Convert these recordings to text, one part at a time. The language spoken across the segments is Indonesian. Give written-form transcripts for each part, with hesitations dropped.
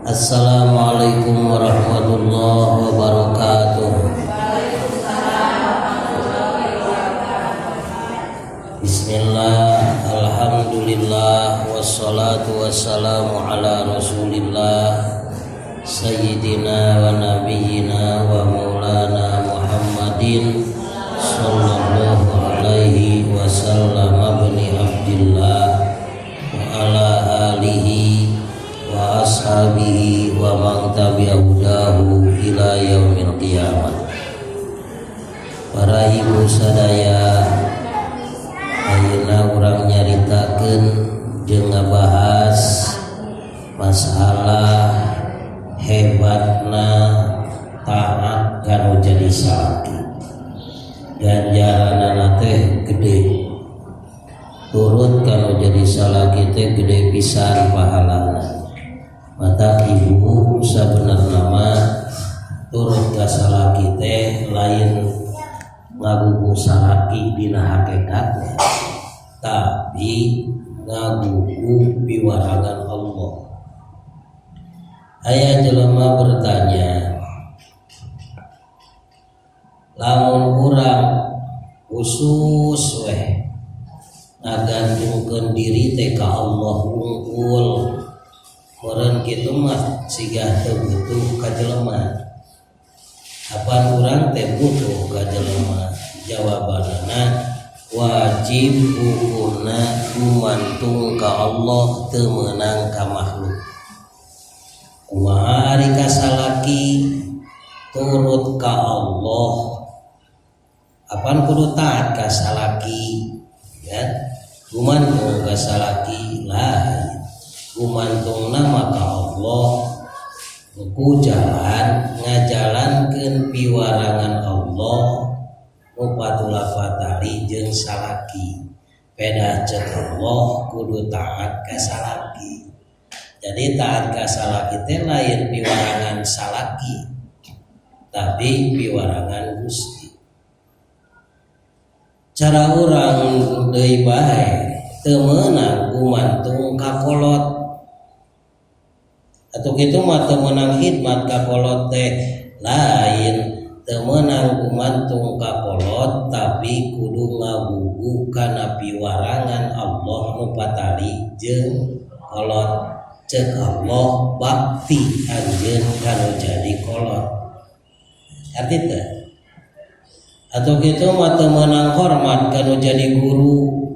Assalamualaikum warahmatullahi wabarakatuh. Bismillah, alhamdulillah, wassalatu wassalamu ala rasulillah Sayyidina wa nabiyyina wa maulana Muhammadin sallallahu alaihi wasallam abni abdillah wa ala alihi wa ashabihi wa man tabi'ahudahu ila yaumil qiyamah. Para ibu sadaya, ayeuna urang nyaritakeun jeung ngabahas masalah hebatna taat kanu jadi salaki. Ganjaranana teh gede, turut kanu jadi salaki teh gede pisan pahalana. Mata ibu sabenerna mah turut ka salaki teh lain ngagugu salaki dina hakikatnya, tapi ngagugu piwarangan Allah. Aya jelema bertanya, lamun urang khusus weh ngagantungkeun diri teh ka Allah wungkul, meureun kitu mah siga teu butuh ka jelema. Apaan urang teh butuh ka jelema? Jawabanana wajib hukumna gumantung ka Allah teu meunang ka makhluk. Kumaha ari ka salaki turut ka Allah, apaan kudu taat ka salaki ya, gumantung ka salaki lain, gumantung nama ka Allah, ku jalan ngajalankeun piwarangan Allah nu patula patali jeung salaki. Peda ceuk Allah kudu taat ka salaki. Jadi taat ka salaki teh lain piwarangan salaki, tapi piwarangan Gusti. Cara urang deui bae teu meunang gumantung ka kolot, atau kitu mah teu meunang khidmat ka kolot teh lain, teu meunang gumantung ka kolot, tapi kudu ngagugu kana piwarangan Allah nu patali jeung kolot. Ceuk Allah bakti anjeun kanu jadi kolot. Arti teh atau kitu mah teu meunang hormat kanu jadi guru,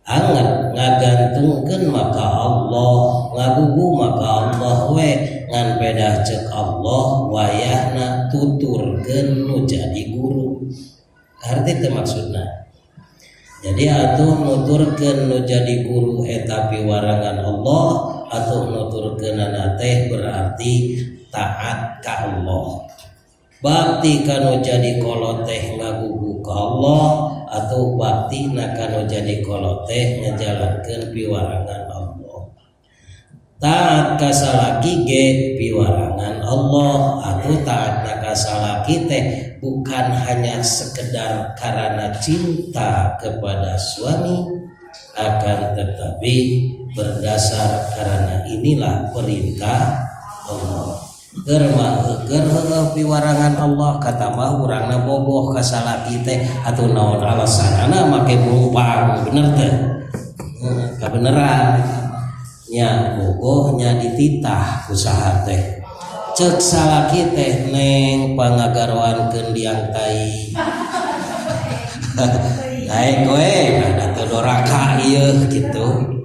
anget ngagantungkeun maka Allah, ngagugu maka Allah we, ngan pedah ceuk Allah wayahna tuturkeun nu jadi guru. Arti teh maksudna. Jadi atuh nuturkeun nu jadi guru eta piwarangan Allah, atuh nuturkeunana teh berarti taat ka Allah. Bakti kanu jadi kolot teh ngagugu ka Allah, atau bakti kanu jadi kolot teh ngajalankeun piwarangan Allah. Taat ka salaki ge piwarangan Allah, atau taat ka salaki teh bukan hanya sekedar karena cinta kepada suami, akan tetapi berdasar karena inilah perintah Allah. Germah piwarangan Allah, kata mah urangna boboh ka salaki teh atuh naon alasanana make bumpang, bener teh? Kabeneran nya boboh nya dititah usaha teh. Ceuk salaki teh neng pangagaroankeun diang tai. Daek we ada teu doraka ieu kitu.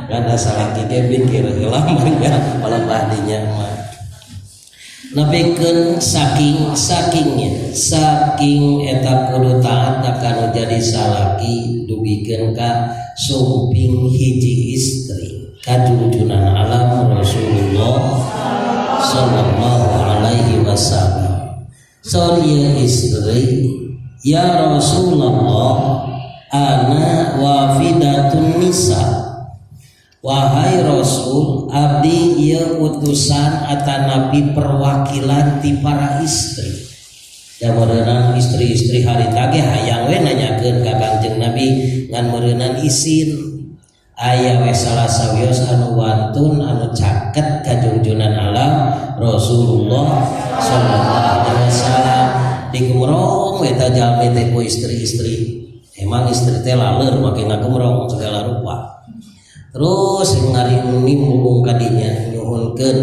Karena salaki ge pikir heula mangga palebah dinya mah. Nepikeun saking eta kudu taat kanu jadi salaki dugikeun ka sumping hiji istri ka junjunan alam Rasulullah sallallahu alaihi wasallam. Sorry istri, ya Rasulullah, ana wafidatun nisa. Wahai Rasul, abdi ieu utusan atanapi perwakilan ti para istri. Da meureunana istri-istri harita ge hayang we nanyakeun ka Kangjeng Nabi ngan meureunana isin. Aya we salah sawios anu wantun anu istri emang istri teh laler make ngagemrong segala rupa. Terus ngari nimbulung kadinya nyuhunkeun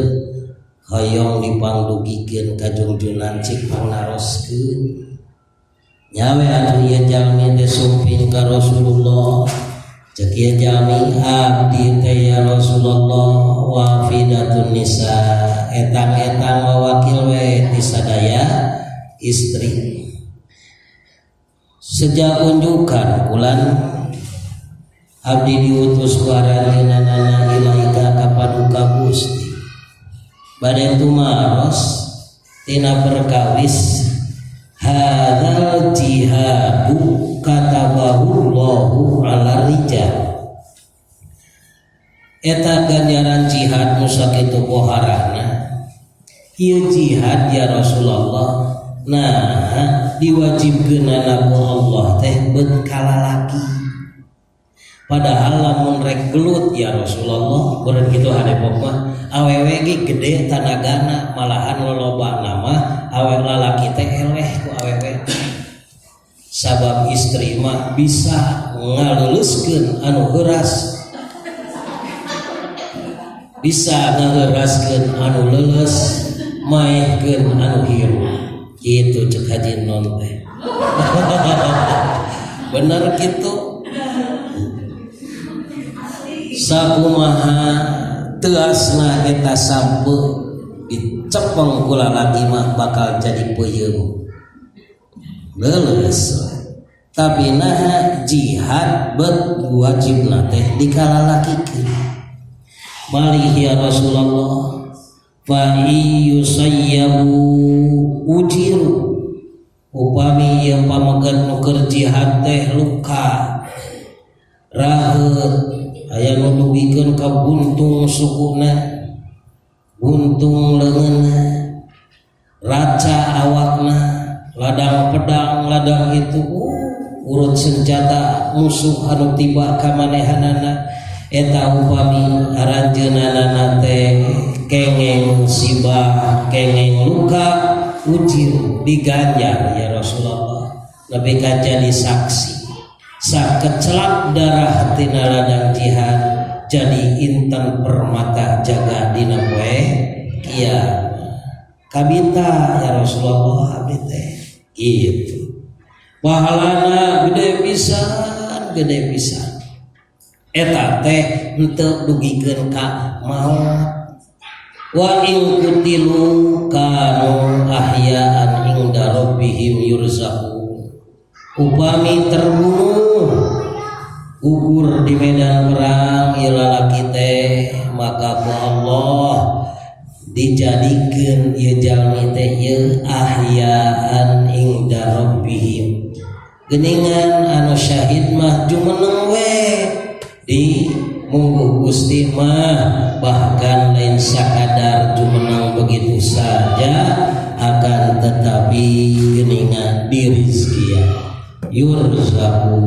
hoyong dipangdugikeun ka junjunan cik pangnaroskeun. Nyawe atuh ieu jalmi teh sumping ka Rasulullah. Cek ieu jalmi abdi teh ya Rasulullah wafidatun nisa etang-etang wawakil we ti sadaya istri. Sejak unjukan bulan abdi diutus ku aranjeunana ilaika ka paduka Gusti bade tumaros tina perkawis hadzal jihadu katabahullahu ala rijal. Eta ganjaran jihad nu sakitu poharana ieu jihad ya Rasulullah nah diwajibkeunana ku Allah teh beut kalalaki. Padahal lamun rek gelut ya Rasulullah beureun kitu hadepok mah awewe ge gede tanagana malahan loloba nama awewe lalaki teh eleh ku awewe. Sabab istri mah bisa ngaleuleuskeun anu heuras, bisa ngaheuraskeun anu leuleus, maehkeun anu hirup. Kitu ceuk Haji Non teh. Bener kitu. Sakumaha teasna eta sampe dicepeng ku lalaki mah bakal jadi peuyeum leuleus. Tapi nah jihad bet wajibna teh dikalalakikeun. Malih ya Rasulullah fa yusayyabu ujiru upami ieu pamegat nu keur jihad teh luka raheut aya nu dugikeun ka buntung sukuna, buntung leungeunna, raca awakna, ladang pedang, ladang itu urut senjata musuh anu tiba ka manehanana eta upami aranjeunana teh kengeng sibah, kengeng luka, ujir diganjar ya Rasulullah, lebih kan jadi saksi. Sakecelak darah tina ladang jihad jadi intan permata jaga dina poe kiamat. Kabita ya Rasulullah abdi teh kitu. Pahalana gede pisan. Eta teh henteu dugikeun ka maut. Wa in kutilu kanu ahyaan inda rabbihim yurzaqun. Upami terbunuh gugur di medan perang ieu lalaki teh maka ku Allah dijadikeun ieu jalmi teh ieu ahyaan inda rabbihim. Geuningan anu syahid mah jumeneng we di mungguh Gusti mah bahkan lain sakadar jumeneng begitu saja akan tetapi geuningan dirizkian yurzaku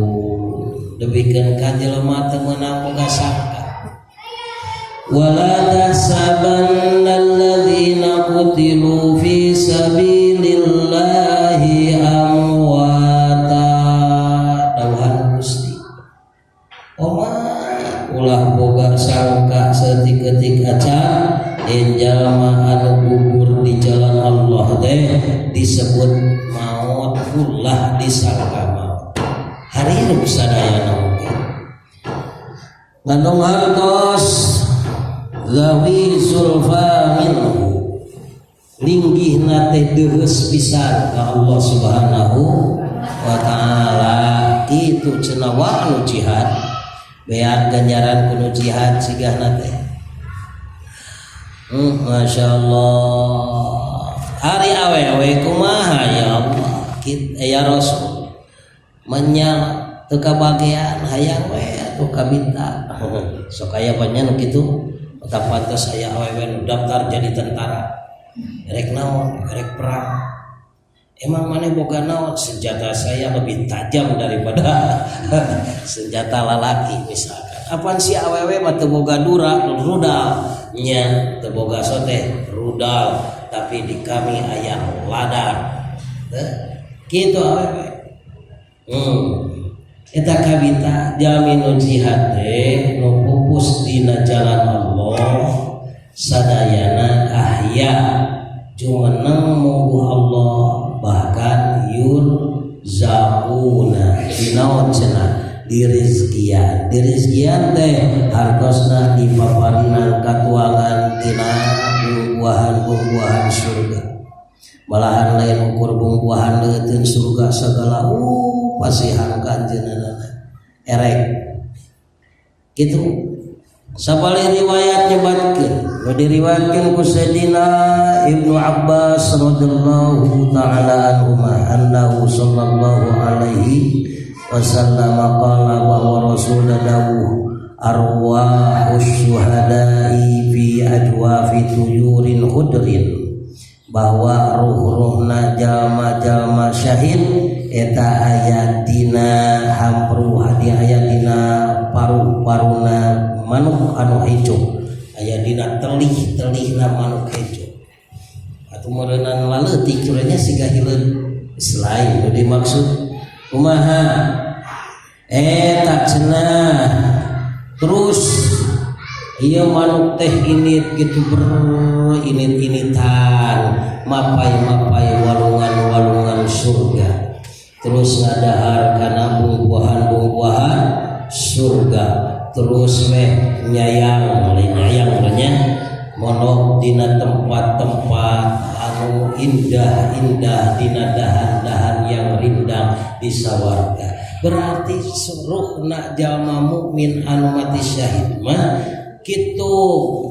debikeun ka jelema teu meunang boga sangka. Wala tahsabanna alladzina qutilu fi sabilillahi amwata. Dawuhan Gusti ulah boga sangka saeutik-eutik acan yen jalma anu gugur di jalan Allah teh disebut maut ulah disangka harirup sadayana oge. Ngandung hartos zawi zulfa minhu linggihna teh deuheus pisan ka Allah Subhanahu wa taala. Kitu cenah wa anu jihad bean ganjaran kudu jihad sigahna teh. Masyaallah. Hari awewe kumaha ya Allah ya Rasul menyala teu kabagean hayang we atuh kabinta sok aya banyak nu kitu eta pantes aya awewe nu daftar jadi tentara rek naon rek perang. Emang maneh boga naon? Senjata saya lebih tajam daripada senjata lalaki misalkan. Apaan si awewe mah teu boga rudal nya teu boga sote rudal tapi di kami aya ladang kitu awewe. Eta kawita jalmi nu jihad teh nu pupus dina jalan Allah sadayana ahya jumeneng munggu Allah bahkan yurzaquna dinaon cenah dirizkian teh hartosna dipaparinan katuangan tina buah-buahan surga malahan lain ukur buah-buahan leuteun surga segala pasihan kanjeunna erek gitu. Sabali riwayat nyebatkeun nu diriwayatkeun ku Sayyidina Ibnu Abbas radhiyallahu taala anhuma annahu sallallahu alaihi wasallam qala wa rasulullah arwahus syuhada'i fi ajwafi tuyurin khudrin bahwa ruh-ruhna jalma-jalma syahid eta aya dina hampru hadi aya dina paru-paruna manuk anu hejo aya dina telih-telihna manuk hejo atuh meureunan laleutik curenya siga hileun selain nu dimaksud kumaha eta cenah terus ieu manuk teh init kitu berinit-initan mapai-mapai walungan-walungan surga terus ngadahar kana buah-buahan surga terus nyayang nya monok dina tempat-tempat anu indah-indah dina dahan-dahan yang rindang di sawarga berarti seluruhna jalma mukmin anu mati syahid mah kitu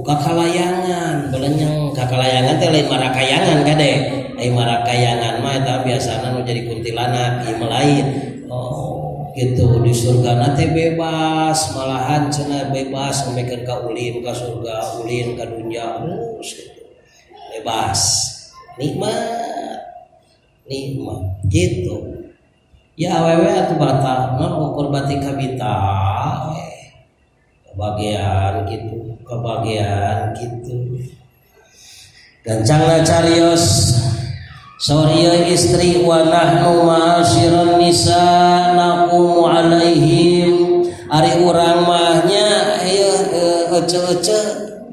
kakalayangan belenyang kakalayangan teh lain marakayangan kade ai marakayangan mah eta biasana nu jadi kuntilanak ieu lain gitu di surga nate bebas malahan cenah bebas memikeun ka ulin ka surga ulin ka dunya terus gitu. Bebas nikmat gitu ya awewe atuh batalna ukur batik kabita kebagian gitu gancangna carios Sorya istri wa nahnu ma'asyiran nisa naqumu alaihim ari urang mahnya ece-ece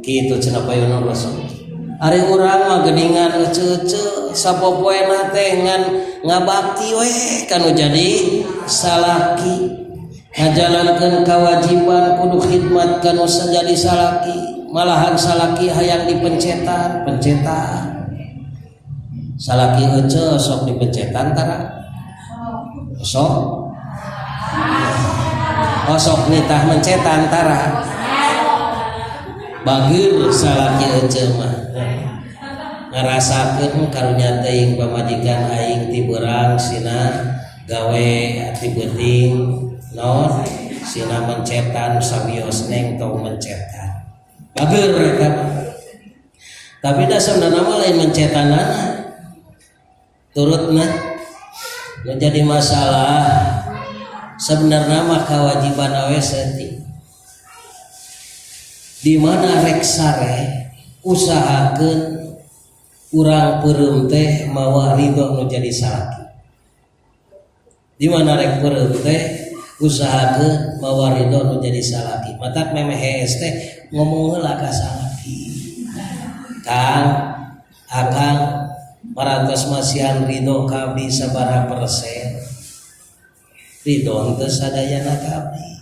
kitu cenah payuna Rasul ari urang mah geuningan ece-ece sapopoena teh ngan ngabakti we kanu jadi salaki ngajalankeun kewajiban kudu khidmat kanu jadi salaki malahan salaki hayang dipencetan salaki ece sok dipencetan tara sok nitah mencetan tara bageur salaki ece mah ngarasakeun karunya teuing pamajikan aing ti beurang sina gawe ati beuting naon sina mencetan sabios neng tong mencetan bageur eta tapi da sebenarnya mah lain mencetanana turutna menjadi masalah sebenarnya mah kewajiban awe seunting di mana rek sare usahakeun urang peureum teh mawa ridho nu jadi salaki di mana rek peureum teh usahakeun mawa ridho nu jadi salaki matak memehes teh ngomong heula ka salaki Kang akang parantos masihan ridho kabdi sabaraha persen ridho teu sadayana kabdi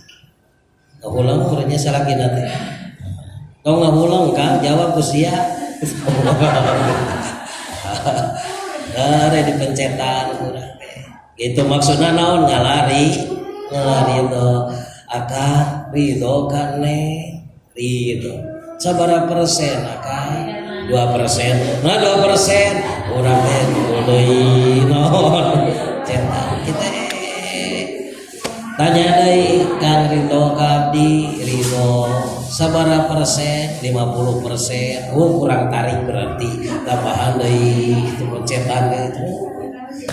ngahulang urangnya salakina teh tong ngahulang Kang jawab ku sia are dipencetan urang teh gitu maksudna naon ngalari itu akang ridho ka neng ridho sabaraha persen akang 2%. Nah 2% urang teh deui naon cetak kita tanya deui Kang ridho kabdi ridho sabaraha persen 50% kurang tarik berarti tambahan deui itu pencetan gitu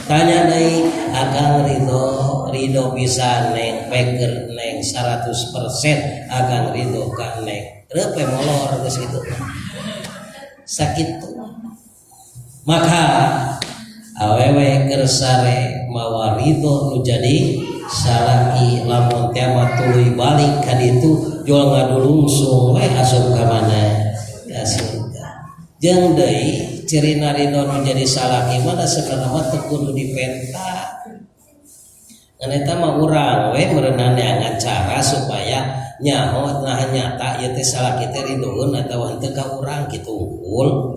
tanya deui akang ridho bisa neng peker neng 100% akang ridho ka neng reupe molor geus kitu sakit maka awewe keur sare mawa ridho nu jadi salaki lamun teh mah tuluy balik ka ditu jual ngadulungsung we asup ka mana ka surga. Jeung deui cirina ridho nu jadi salaki mah da sebenarnya teu kudu dipenta. Ngan eta mah urang we meureunna neangan cara supaya nyaho nah nyata ieu teh salaki teh ridhoeun atawa henteu ka urang kitu unggul.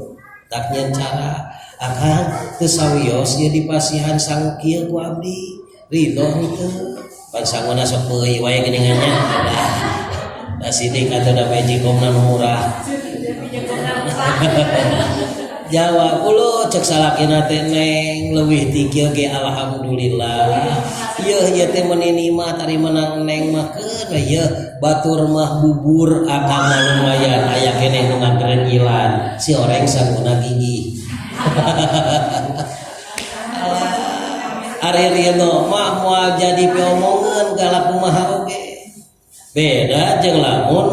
Tak nyen cara akang teu sawios ieu dipasihan sang kieu ku abdi ridho henteu pan sanguna sok peuy wae geuningannya da sidik atuh da mejikomna murah jawab ulo cek salakina teh neng leuwih ti kieu ge alhamdulillah ieu teh meuni nikmat ari menang neng mah keun ieu batur mah bubur akang lumayan aya keneh nu ngageren ilan si oreng sangguna gigi ari rieuna mah moal jadi piomongeun galak kumaha oge beda jeung lamun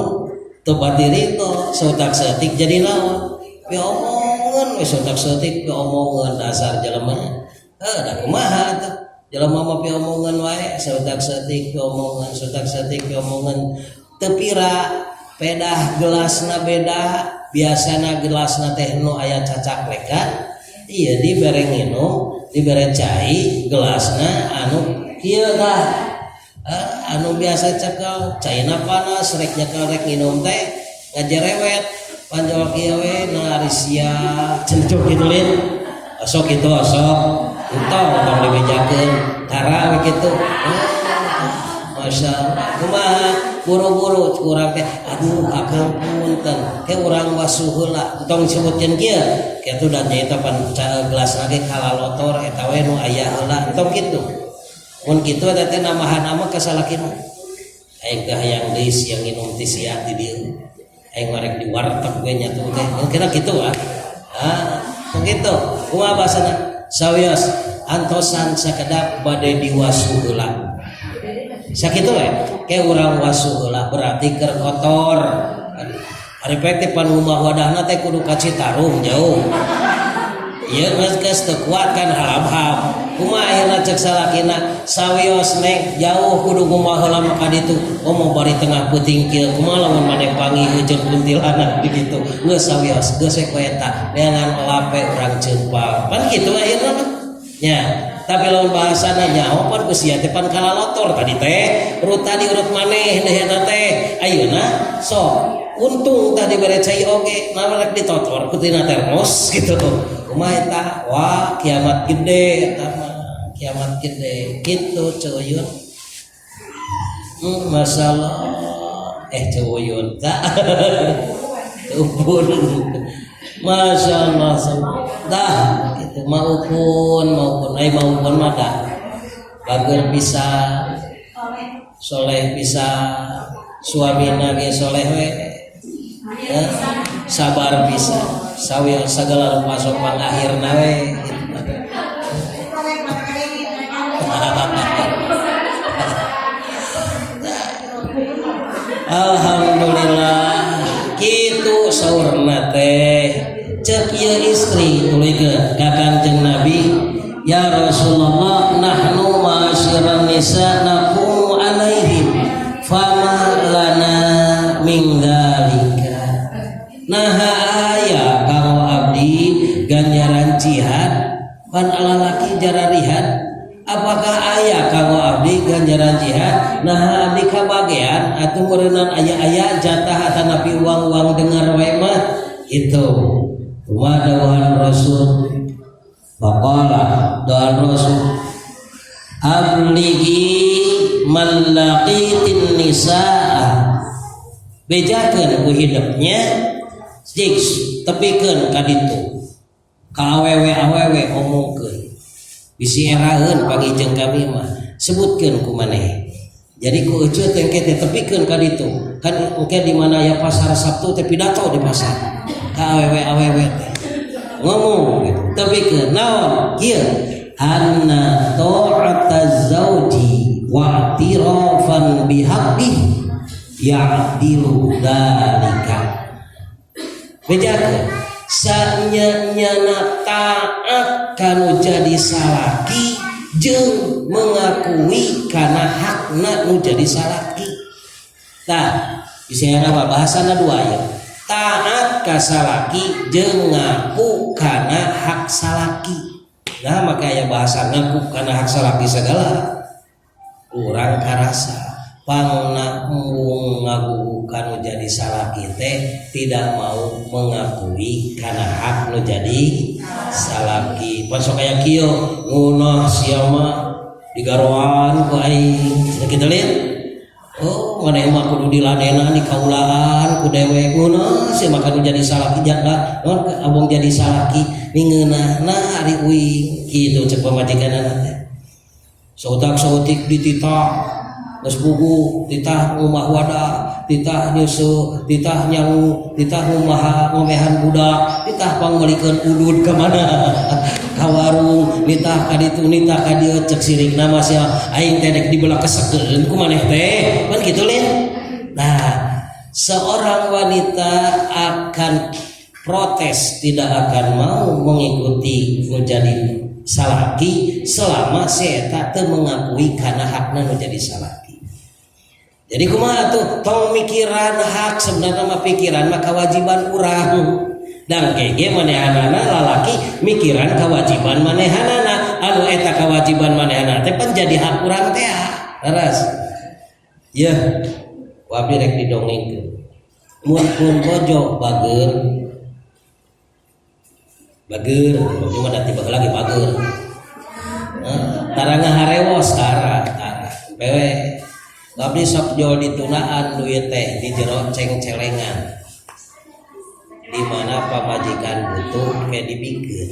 teu pati ridho sotak setik jadi naon piomongeun we sotak setik piomongeun dasar jelema da kumaha atuh jelema mah piomongeun wae sotak setik piomongeun teu pira pedah gelasna beda biasana gelasna teh nu aya cacak lekan ieu dibere nginum dibere cai gelasna anu kieu tah anu biasa cekel caina panas rek nyekel rek nginum teh ngajerewet panjol kieu we na ari sia cencuk kitu lin sok kitu sok entong dibejakeun tara we kitu masyaallah kumaha buru-buru kurang teh aduh akang punten ke urang wasuh heula entong disebutkeun kieu kitu dan nyaeta pan gelas lagi kalalotor eta we nu aya heula entong kitu mun kitu eta teh namahan ka salakina aing teh hayang deui siang nginum ti sia di dieu aing marek di warteg we nya tuh teh kira kitu begitu kumaha basana sawios antosan sakedap bade diwasuh heula sakitu we ke urang wasuh heula berarti keur kotor ari pek pan rumah wadahna teh kudu ka Citarum jauh ieu geus teu kuat kan halap-halap kumaha ayeuna cek salakina sawios neng jauh kudu kumaha heula maka ditu mau bari tengah peuting kieu kumaha lamun maneh panggih jeung kuntilanak dikitu geus sawios geus we ku eta neangan lape urang ceupal pan kitu ayeuna mah nya tapi lawan bahasana nyaho pan ku sia teh pan kalalotor tadi teh urut tadi urut maneh deuna teh ayeuna sok untung tadi bere cai oge nawarek ditotor ku tina termos gitu kumaha eta wah kiamat gede eta mah kiamat gede kitu cuyun masalah cuyun ta upun masyaallah dah gitu maupun mah dah bager bisa soleh bisa suamina ge soleh we sabar bisa sawi sagala rupa sopan akhirna we alhamdulillah kitu saurna teh cek ieu istri tulikeun ka Kanjeng Nabi ya Rasulullah nahnu ma'asyiran nisa naqumu alaihim fama lana min dzalika naha aya kanggo abdi ganjaran jihad pan alalaki jararihan apakah aya kanggo abdi ganjaran jihad nah abdi kabagean atuh meureunnan aya-aya jatah atanapi uang-uang dengar wae mah itu kumaha dawuhan Rasul faqala dawuhan Rasul abligi man laqitin nisaa bejakeun ku hidupnya jik tepikeun ka ditu ka awewe omongkeun bisi eraheun pangijeng kami mah sebutkeun ku maneh jadi ku euceut engke teh tepikeun ka ditu kan engke di mana ya pasar Sabtu teh pidato di pasar ka awewe teh ngomong gitu tepikeun naon kieu anna ta'ataz zauji wa tirafan bihaqqihi ya'dilu dzalika bejakeun sanyana taat kanu jadi salaki jeung mengakui kana hakna nu jadi salaki. Tah isiana bahasana dua ya, taat ka salaki jeung ngaku kana hak salaki. Nah maka aya bahasa ngaku kana hak salaki segala urang karasa pangna embung ngaku kanu jadi salaki teh tidak mau mengakui kana hak nu jadi salaki. Pasok aya kieu ngunah sia mah digaroan ku aing kitu lihat. Oh maneh mah kudu diladena di kaulaan ku dewek ngunah sia mah kanu jadi salaki janda non abong jadi salaki ningeunahna ari uing kitu cek pamajikanana teh. Sautak-sautik dititah geus bugu titah rumah wadah titah nyusu titah nyangu titah rumah ngomehan budak titah panggolikeun udud ka mana ka warung nitah ka ditu nitah ka dieu cek sirik nama sia aing teh dek dibelah kesekeun ku maneh teh pan kitu lin. Nah seorang wanita akan protes tidak akan mau mengikuti menjadi salaki selama si eta teu mengakui kana hakna nu jadi salaki. Jadi kumaha tuh tong mikiran hak sebenarnya mah pikiran mah kewajiban urang. Dan kege manehanana lalaki mikiran kewajiban manehanana anu eta kewajiban manehanana teh pan jadi hak urang teh laras. Yeuh, wabi rek didongengkeun. Mun bojo bageur cuma nanti bakal lagi bager. Taranga harewos tara pewe. Tapi sok jual ditunaan duit teh di jero ceng-celengan. Di mana pamajikan butuh kayak dipikir.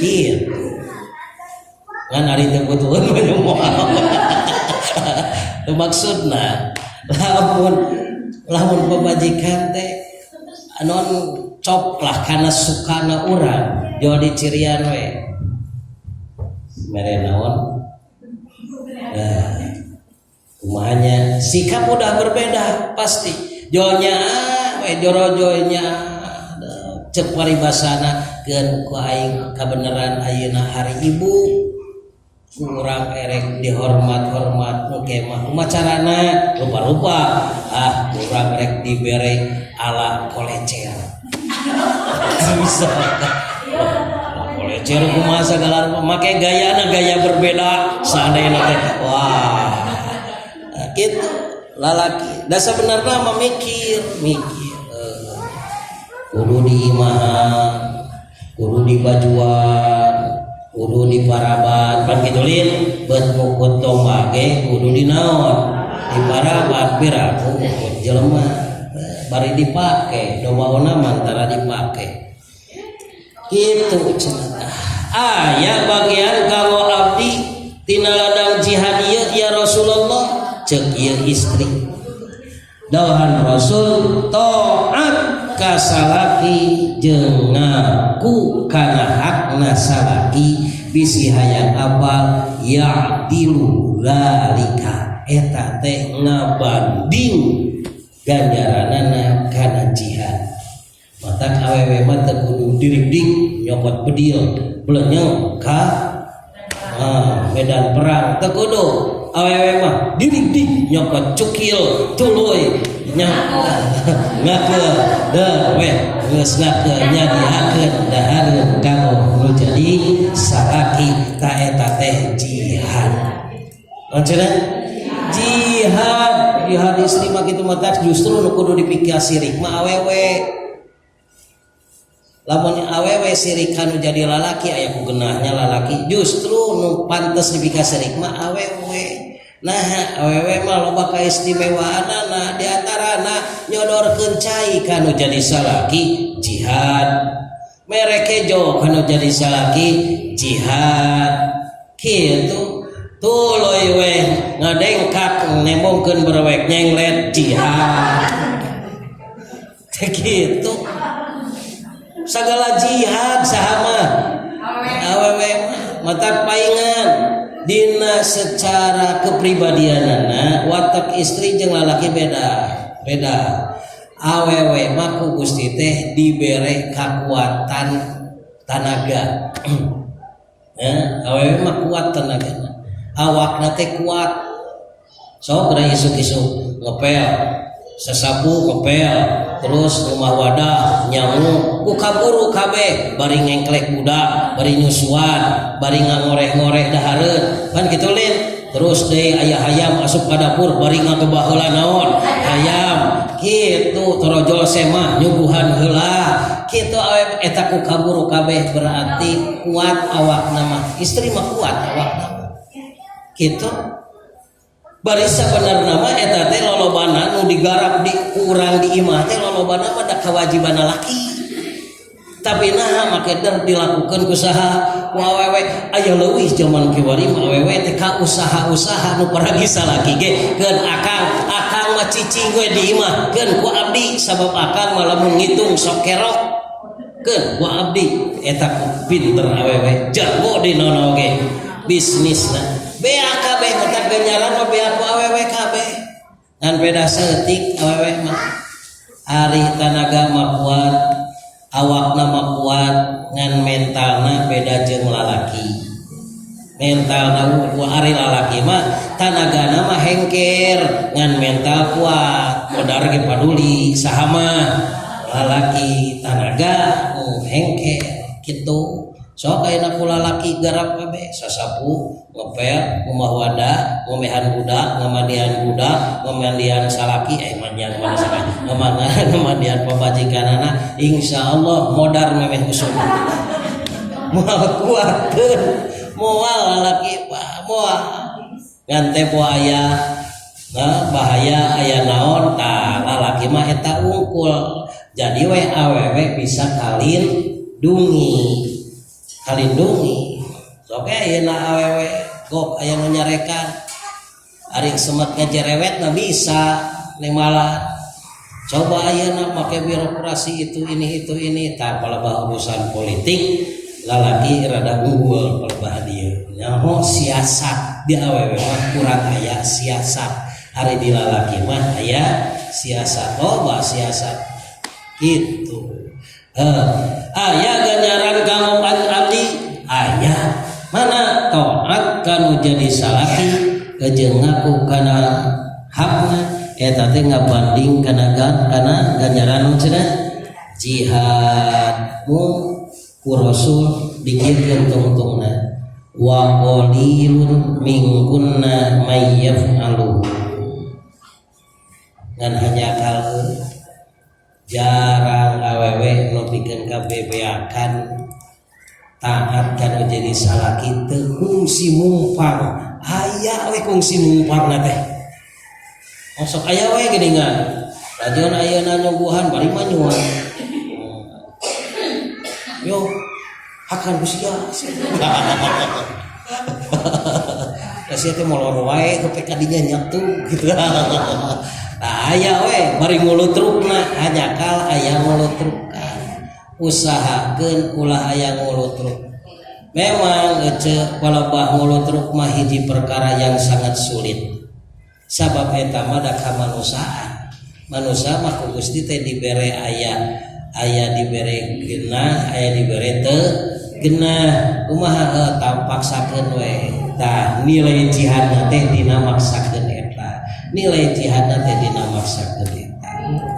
Kieu. Ngan ari teu butuheun banyak moal. Maksudna lamun pamajikan teh anon cop lah karena sukana urang jauh dicirian we mere naon kumanya sikap udah berbeda pasti jonya we jorojonya cek paribasana keun ku aing kabeneran ayeuna hari ibu kurang erek dihormat-hormat nu kemah kumacarana rupa-rupa kurang erek dibere ala kolecer bisa kolecer kumaha segala make gayana gaya berbeda saandainya teh wah gitu lalaki da sebenarnya mah mikir kudu diimahan kudu dibajuan kudu diparaban pan kitu lin beut mukut domba ge kudu dinaon diparaban piraku mukut jelema bari dipake dombaona mantara dipake kitu cenah. Aya bagian kanggo abdi tina ladang jihad ieu ya Rasulullah ceuk ieu istri dawahan Rasul taat ka salaki jeung ngaku kana hakna salaki bisi hayang apa ya'dilu zalika eta teh ngabanding ganjaranana kana jihad. Matak awewe mah teu kudu diribdik nyopot bedil blenyeng ka medan perang teu kudu awewe mah diribdik nyopot cukil tuluy ngakeun deuh we geus ngakeun nyadiakeun dahareun kanggo nu jadi salaki ta eta teh jihad. Maksudna jihad istri mah kitu mah justru nu kudu dipikir sirik mah awewe. Lamun awewe sirik kanu jadi lalaki aya ku geunahnya lalaki justru nu pantes dipikir sirik mah awewe. Nah awewe mah loba kaistimewaanana di antarana nyodorkeun cai kanu jadi salaki jihad. Mere kejo kanu jadi salaki jihad. Kitu tuluy we ngadengkak nembongkeun berwek nyenglet jihad. Kitu. Sagala jihad sahama awewe matak paingan dina secara kepribadianana watak istri jeung lalaki beda awewe mah ku Gusti teh dibere kakuatan tanaga awewe mah kuat tenagana, awakna teh kuat. Sok geura isuk-isuk ngepel, sasapu ngepel, terus rumah wadah nyamuk ku kaburu kabeh, bari ngengklek budak, bari nyusuan, bari ngoreh-ngoreh dahareun kan kitu lin. Terus deui aya hayam asup ka dapur bari ngagebah heula naon hayam kitu torojol semah nyuguhan heula kitu awe eta ku kaburu kabeh berarti kuat awakna mah. Istri mah kuat awakna kitu. Bari sabenerna mah eta teh lolobana nu digarap di urang di imah teh lolobana mah da kewajiban laki. Tapi nah make dilakukan usaha ku awewe aya leuwih zaman kiwari awewe teh ka usaha-usaha nu paragi salaki ge keun akang mah cicing we di imah keun ku abdi sabab akang mah lamun ngitung sok kerok keun ku abdi eta pinter awewe jago di nono ge bisnisna bea kabeh matak ganjaran mah bea ku awewe kabeh ngan beda seutik awewe mah ari tanaga mah kuat awakna mah kuat ngan mentalna beda jeung lalaki. Mentalna ari lalaki mah tanagana mah hengker ngan mental kuat modar ge paduli saha mah lalaki tanaga hengker kitu. Sok ayeuna ku lalaki garap kabeh sasapu ngepel rumah wadah ngomehan budak ngamandian budak ngamandian salaki mandian mana salaki ngamandian pabajikanana insyaallah modar memeh usum moal kuatkeun moal lalaki moal ngan tempo aya bahaya aya naon tah lalaki mah eta ungkul jadi we awewe bisa kalindungi sok ayeuna awewe gok aya nu nyarekan ari semet ngajerewet na bisa nemalan coba ayeuna make birokrasi itu ini tah palebah urusan politik lalaki rada unggul palebah dieu nyaho siasat di awewe mah kurang aya siasat ari di lalaki mah aya siasat loba siasat gitu. Aya ganjaran kamu abdi aya mana taat kanu jadi salaki jeung ngaku kana hakna eta teh ngabanding kana ganjaran cenah jihad ku rasul dikirkeun tungtungna wa qalilun minkunna may yaf'alu ngan hanya kaleur jarang awewe nu pikeun kabebeakan taat kana jadi salaki teu kungsi mumpang aya we kungsi mumpang na teh sok aya we geuningan lajon ayeuna nyungguhan bari mah nyuan yo akan busia sia teh molor wae kepe kadinya nyatu gitu. Nah, aya we bari ngulutrukna hanyakal aya ngulutrukan usahakeun ulah aya ngulutruk memang ece palebah ngulutruk mah hiji perkara yang sangat sulit sabab eta mah da kamanusaan manusia mah ku Gusti teh dibere aya dibere genah aya dibere teu genah kumaha tampaksakeun we tah nilai jihadna teh dina maksakeun eta nilai jihadna teh dina maksakeun eta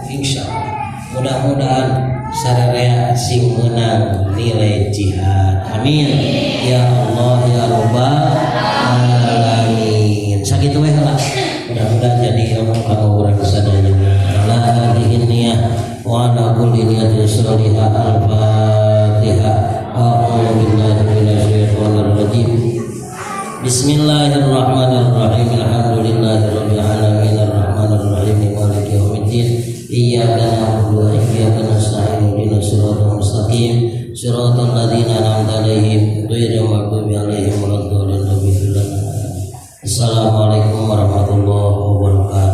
insyaallah mudah-mudahan sararea sing menang nilai jihad amin ya Allah ya rabbal alamin sakitu we heula mudah-mudahan jadi ilmu kanggo urang sadaya ala hadhihi wa ala kulli niyatin sholihah al-fatihah a'udzu billahi minasyaitonir rajim bismillahirrahmanirrahim alhamdulillahirabbil alamin arrahmanir rahim maliki yaumiddin iyyaka na'budu wa iyyaka nasta'in ihdinas siratal mustaqim siratal ladzina an'amta 'alaihim ghairil maghdubi 'alaihim waladdallin. Assalamualaikum warahmatullahi wabarakatuh.